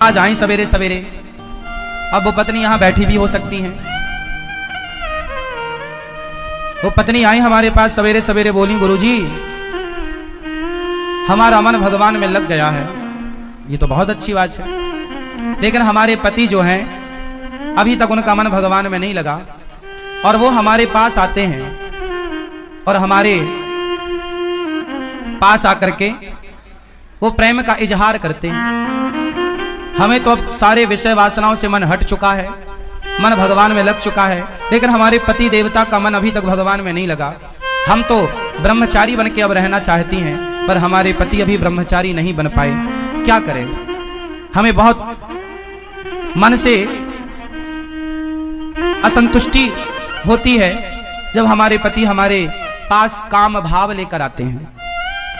आज आई सवेरे सवेरे। अब वो पत्नी यहां बैठी भी हो सकती हैं। वो पत्नी आई हमारे पास सवेरे सवेरे, बोली गुरुजी हमारा मन भगवान में लग गया है। ये तो बहुत अच्छी बात है, लेकिन हमारे पति जो हैं अभी तक उनका मन भगवान में नहीं लगा, और वो हमारे पास आते हैं और हमारे पास आकर के वो प्रेम का इजहार करते हैं। हमें तो अब सारे विषय वासनाओं से मन हट चुका है, मन भगवान में लग चुका है, लेकिन हमारे पति देवता का मन अभी तक भगवान में नहीं लगा। हम तो ब्रह्मचारी बन के अब रहना चाहती हैं, पर हमारे पति अभी ब्रह्मचारी नहीं बन पाए। क्या करें? हमें बहुत मन से असंतुष्टि होती है जब हमारे पति हमारे पास काम भाव लेकर आते हैं।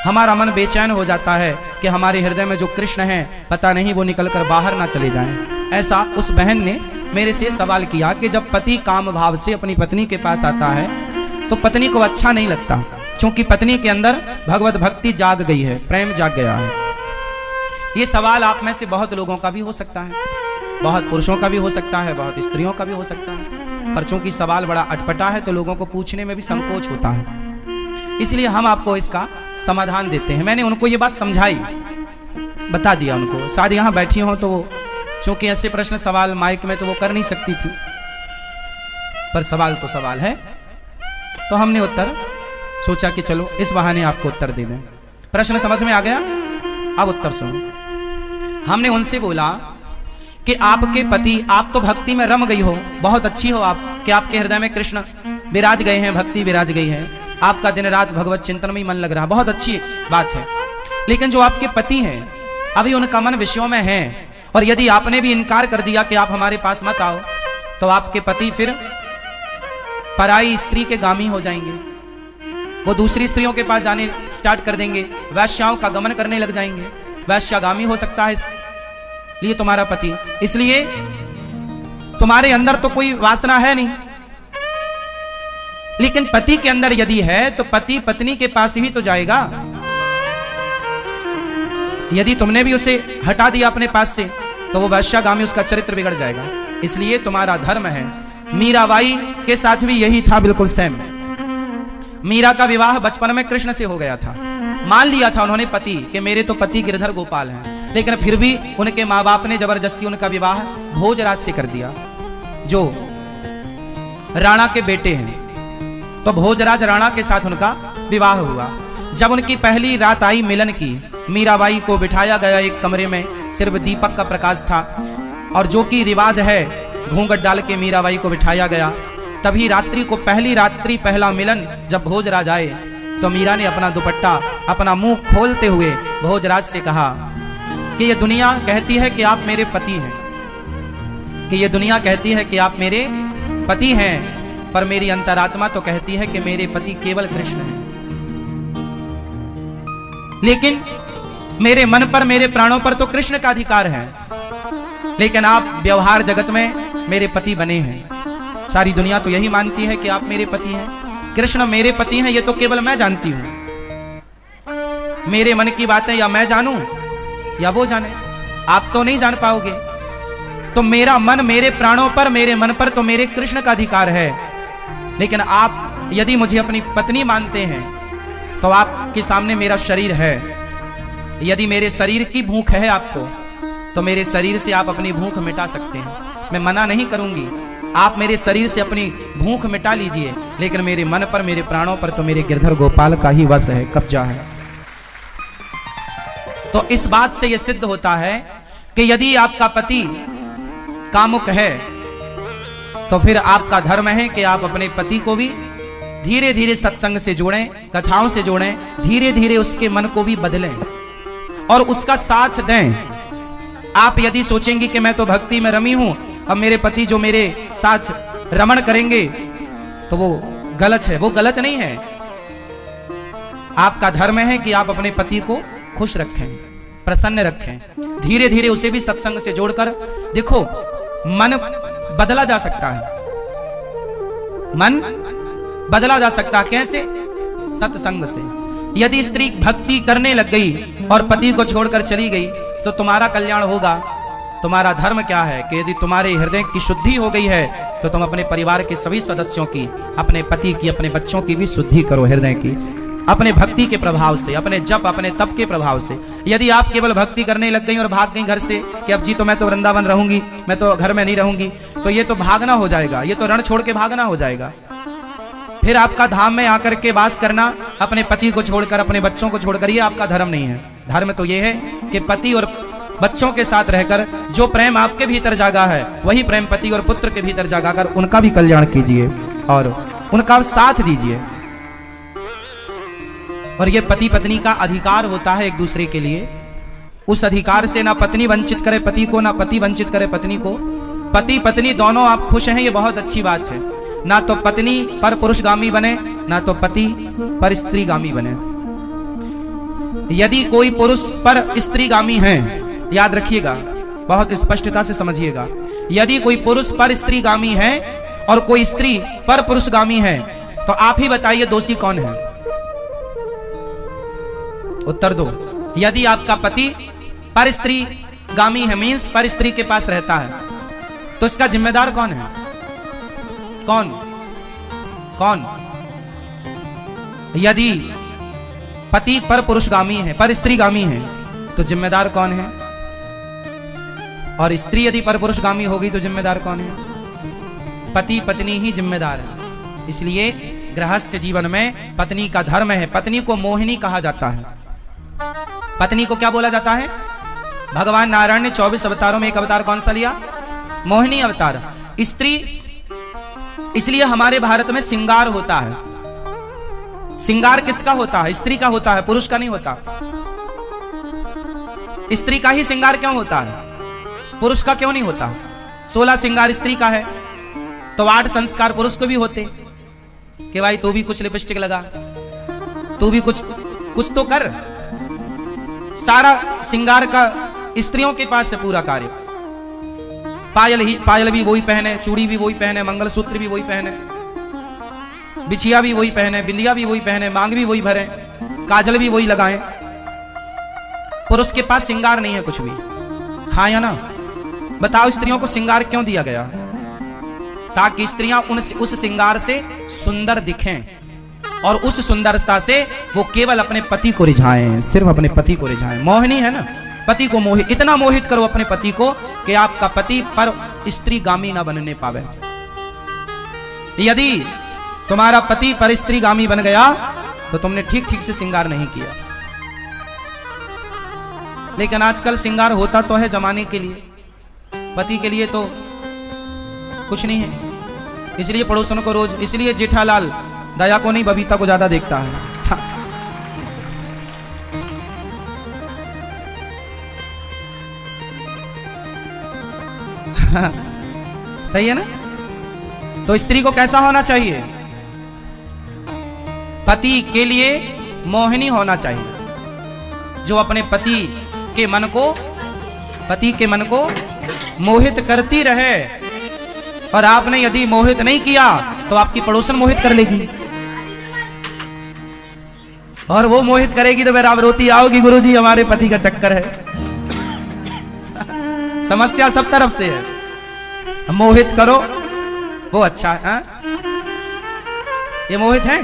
हमारा मन बेचैन हो जाता है कि हमारे हृदय में जो कृष्ण हैं पता नहीं वो निकलकर बाहर ना चले जाएं। ऐसा उस बहन ने मेरे से सवाल किया कि जब पति काम भाव से अपनी पत्नी के पास आता है तो पत्नी को अच्छा नहीं लगता, क्योंकि पत्नी के अंदर भगवत भक्ति जाग गई है, प्रेम जाग गया है। ये सवाल आप में से बहुत लोगों का भी हो सकता है, बहुत पुरुषों का भी हो सकता है, बहुत स्त्रियों का भी हो सकता है, पर चूंकि सवाल बड़ा अटपटा है तो लोगों को पूछने में भी संकोच होता है, इसलिए हम आपको इसका समाधान देते हैं। मैंने उनको ये बात समझाई, बता दिया उनको। शायद यहाँ बैठी हो तो वो, चूंकि ऐसे प्रश्न सवाल माइक में तो वो कर नहीं सकती थी, पर सवाल तो सवाल है, तो हमने उत्तर सोचा कि चलो इस बहाने आपको उत्तर दे दें। प्रश्न समझ में आ गया? अब उत्तर सुनो। हमने उनसे बोला कि आपके पति, आप तो भक्ति में रम गई हो, बहुत अच्छी हो आप, कि आपके हृदय में कृष्ण विराज गए हैं, भक्ति विराज गई है, आपका दिन रात भगवत चिंतन में ही मन लग रहा, बहुत अच्छी बात है। लेकिन जो आपके पति हैं अभी उनका मन विषयों में है, और यदि आपने भी इनकार कर दिया कि आप हमारे पास मत आओ, तो आपके पति फिर पराई स्त्री के गामी हो जाएंगे, वो दूसरी स्त्रियों के पास जाने स्टार्ट कर देंगे, वैश्याओं का गमन करने लग जाएंगे, वैश्यागामी हो सकता है इसलिए तुम्हारा पति। इसलिए तुम्हारे अंदर तो कोई वासना है नहीं, लेकिन पति के अंदर यदि है तो पति पत्नी के पास ही तो जाएगा। यदि तुमने भी उसे हटा दिया अपने पास से तो वो वैश्यागामी, उसका चरित्र बिगड़ जाएगा। इसलिए तुम्हारा धर्म है। मीराबाई के साथ भी यही था, बिल्कुल सेम। मीरा का विवाह बचपन में कृष्ण से हो गया था, मान लिया था उन्होंने पति कि मेरे तो पति गिरधर गोपाल हैं, लेकिन फिर भी उनके माँ बाप ने जबरदस्ती उनका विवाह भोजराज से कर दिया, जो राणा के बेटे हैं। तो भोजराज राणा के साथ उनका विवाह हुआ। जब उनकी पहली रात आई मिलन की, मीराबाई को बिठाया गया एक कमरे में, सिर्फ दीपक का प्रकाश था, और जो कि रिवाज है घूंघट डाल के मीराबाई को बिठाया गया। तभी रात्रि को, पहली रात्रि पहला मिलन जब भोजराज आए तो मीरा ने अपना दुपट्टा, अपना मुंह खोलते हुए भोजराज से कहा कि ये दुनिया कहती है कि आप मेरे पति हैं, कि ये दुनिया कहती है कि आप मेरे पति हैं, पर मेरी अंतरात्मा तो कहती है कि मेरे पति केवल कृष्ण हैं। लेकिन मेरे मन पर, मेरे प्राणों पर तो कृष्ण का अधिकार है, लेकिन आप व्यवहार जगत में मेरे पति बने हैं। सारी दुनिया तो यही मानती है कि आप मेरे पति हैं, कृष्ण मेरे पति हैं, ये तो केवल मैं जानती हूं। मेरे मन की बातें या मैं जानूं या वो जाने, आप तो नहीं जान पाओगे। तो मेरा मन, मेरे प्राणों पर, मेरे मन पर तो मेरे कृष्ण का अधिकार है, लेकिन आप यदि मुझे अपनी पत्नी मानते हैं तो आपके सामने मेरा शरीर है। यदि मेरे शरीर की भूख है आपको, तो मेरे शरीर से आप अपनी भूख मिटा सकते हैं, मैं मना नहीं करूंगी। आप मेरे शरीर से अपनी भूख मिटा लीजिए, लेकिन मेरे मन पर, मेरे प्राणों पर तो मेरे गिरधर गोपाल का ही वश है, कब्जा है। तो इस बात से यह सिद्ध होता है कि यदि आपका पति कामुक है तो फिर आपका धर्म है कि आप अपने पति को भी धीरे धीरे सत्संग से जोड़ें, कथाओं से जोड़ें, धीरे धीरे उसके मन को भी बदलें और उसका साथ दें। आप यदि सोचेंगे कि मैं तो भक्ति में रमी हूं, अब मेरे पति जो मेरे साथ रमण करेंगे, तो वो गलत है। वो गलत नहीं है। आपका धर्म है कि आप अपने पति को खुश रखें, प्रसन्न रखें, धीरे धीरे उसे भी सत्संग से जोड़कर देखो, मन बदला जा सकता है। मन बदला जा सकता है कैसे? सत्संग से। यदि स्त्री भक्ति करने लग गई और पति को छोड़कर चली गई तो तुम्हारा कल्याण होगा, तुम्हारा धर्म क्या है कि यदि तुम्हारे हृदय की शुद्धि हो गई है तो तुम अपने परिवार के सभी सदस्यों की, अपने पति की, अपने बच्चों की भी शुद्धि करो हृदय की, अपने भक्ति के प्रभाव से, अपने जप, अपने तप के प्रभाव से। यदि आप केवल भक्ति करने लग गई और भाग गई घर से कि अब जी तो मैं तो वृंदावन रहूंगी, मैं तो घर में नहीं रहूंगी, तो ये तो भागना हो जाएगा, ये तो रण छोड़ के भागना हो जाएगा। फिर आपका धाम में आकर के वास करना, अपने पति को छोड़कर, अपने बच्चों को छोड़कर, ये आपका धर्म नहीं है। धर्म तो ये है कि पति और बच्चों के साथ रहकर जो प्रेम आपके भीतर जागा है, वही प्रेम पति और पुत्र के भीतर जागा कर उनका भी कल्याण कीजिए और उनका साथ दीजिए। और ये पति पत्नी का अधिकार होता है एक दूसरे के लिए। उस अधिकार से ना पत्नी वंचित करे पति को, ना पति वंचित करे पत्नी को। पति पत्नी दोनों आप खुश हैं, ये बहुत अच्छी बात है। ना तो पत्नी पर पुरुषगामी बने, ना तो पति पर स्त्रीगामी बने। यदि कोई पुरुष पर स्त्रीगामी है, याद रखिएगा, बहुत स्पष्टता से समझिएगा, यदि कोई पुरुष पर स्त्रीगामी है और कोई स्त्री पर पुरुषगामी है, तो आप ही बताइए दोषी कौन है? उत्तर दो। यदि आपका पति पर स्त्री गामी है, मीन्स पर स्त्री के पास रहता है, तो इसका जिम्मेदार कौन है? कौन कौन? यदि पति पर पुरुषगामी है, पर स्त्रीगामी है, तो जिम्मेदार कौन है? और स्त्री यदि पर पुरुषगामी होगी तो जिम्मेदार कौन है? पति पत्नी ही जिम्मेदार है। इसलिए गृहस्थ जीवन में पत्नी का धर्म है। पत्नी को मोहिनी कहा जाता है। पत्नी को क्या बोला जाता है? भगवान नारायण ने 24 अवतारों में एक अवतार कौन सा लिया? मोहिनी अवतार। स्त्री, इसलिए हमारे भारत में श्रृंगार होता है। श्रृंगार किसका होता है? स्त्री का होता है, पुरुष का नहीं होता। स्त्री का ही श्रृंगार क्यों होता है, पुरुष का क्यों नहीं होता? 16 श्रृंगार स्त्री का है, तो 8 संस्कार पुरुष को भी होते कि भाई तू भी कुछ लिपस्टिक लगा, तू भी कुछ तो कर। सारा श्रृंगार का स्त्रियों के पास से पूरा कार्य। पायल भी वही पहने, चूड़ी भी वही पहने, मंगलसूत्र भी वही पहने, बिछिया भी वही पहने, बिंदिया भी वही पहने, मांग भी वही भरे, काजल भी वही लगाएं। पुरुष के पास श्रृंगार नहीं है कुछ भी। हाँ या ना? बताओ, स्त्रियों को श्रृंगार क्यों दिया गया? ताकि स्त्रियां उस श्रृंगार से सुंदर दिखें और उस सुंदरता से वो केवल अपने पति को रिझाएं, सिर्फ अपने पति को रिझाएं। मोहिनी है ना, पति को मोहित, इतना मोहित करो अपने पति को कि आपका पति पर स्त्रीगामी ना बनने पावे। यदि तुम्हारा पति पर स्त्रीगामी बन गया तो तुमने ठीक ठीक से श्रृंगार नहीं किया। लेकिन आजकल श्रृंगार होता तो है जमाने के लिए, पति के लिए तो कुछ नहीं है। इसलिए पड़ोसन को रोज, इसलिए जेठालाल दया को नहीं बबीता को ज्यादा देखता है। हाँ। सही है ना? तो स्त्री को कैसा होना चाहिए? पति के लिए मोहिनी होना चाहिए, जो अपने पति के मन को मोहित करती रहे। और आपने यदि मोहित नहीं किया तो आपकी पड़ोसन मोहित कर लेगी, और वो मोहित करेगी तो फिर आप रोती आओगी, गुरुजी हमारे पति का चक्कर है। समस्या सब तरफ से है। मोहित करो वो अच्छा है। ये मोहित है?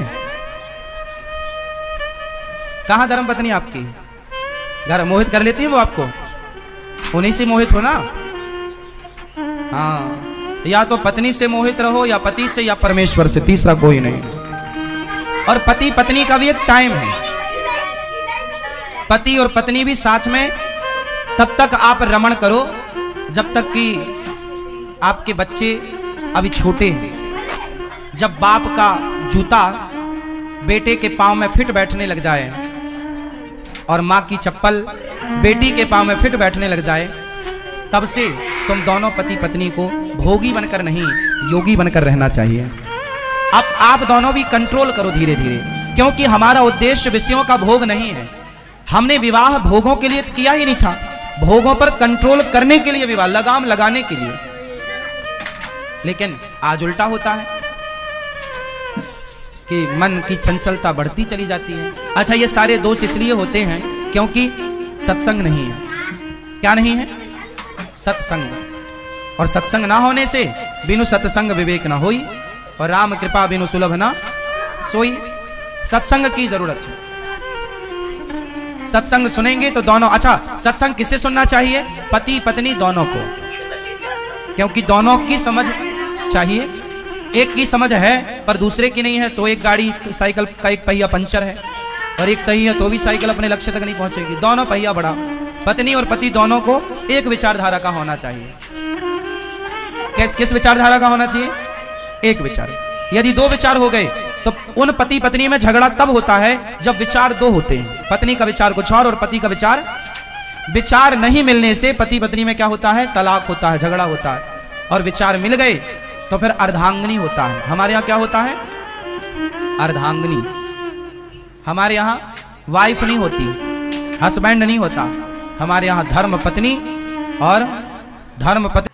कहां धर्म पत्नी आपकी? घर मोहित कर लेती है वो आपको, उन्हीं से मोहित हो ना। हाँ, या तो पत्नी से मोहित रहो, या पति से, या परमेश्वर से, तीसरा कोई नहीं। और पति पत्नी का भी एक टाइम है। पति और पत्नी भी साथ में तब तक आप रमण करो जब तक कि आपके बच्चे अभी छोटे हैं। जब बाप का जूता बेटे के पांव में फिट बैठने लग जाए और माँ की चप्पल बेटी के पांव में फिट बैठने लग जाए, तब से तुम दोनों पति पत्नी को भोगी बनकर नहीं, योगी बनकर रहना चाहिए। अब आप दोनों भी कंट्रोल करो धीरे धीरे, क्योंकि हमारा उद्देश्य विषयों का भोग नहीं है। हमने विवाह भोगों के लिए किया ही नहीं था, भोगों पर कंट्रोल करने के लिए विवाह, लगाम लगाने के लिए। लेकिन आज उल्टा होता है कि मन की चंचलता बढ़ती चली जाती है। अच्छा, ये सारे दोष इसलिए होते हैं क्योंकि सत्संग नहीं है। क्या नहीं है? सत्संग। और सत्संग ना होने से बिनु सत्संग विवेक ना होई, और राम कृपा बिनु सुलभ ना सोई। सत्संग की जरूरत है। सत्संग सुनेंगे तो दोनों, अच्छा सत्संग किससे सुनना चाहिए? पति पत्नी दोनों को, क्योंकि दोनों की समझ चाहिए। एक की समझ है पर दूसरे की नहीं है, तो एक गाड़ी साइकिल का एक पहिया पंचर है, और एक सही है तो भी साइकिल अपने लक्ष्य तक नहीं पहुंचेगी। दोनों पहिया बड़ा। पत्नी और पति दोनों को एक विचारधारा का होना चाहिए। किस विचारधारा का होना चाहिए? एक विचार। यदि दो विचार हो गए तो उन पति पत्नी में झगड़ा तब होता है जब विचार दो होते हैं। पत्नी का विचार कुछ और पति का विचार नहीं मिलने से पति पत्नी में क्या होता है? तलाक होता है, झगड़ा होता है। और विचार मिल गए तो फिर अर्धांगिनी होता है। हमारे यहाँ क्या होता है? अर्धांगिनी। हमारे यहाँ वाइफ नहीं होती, हस्बैंड नहीं होता, हमारे यहाँ धर्म पत्नी और धर्म पत्नी।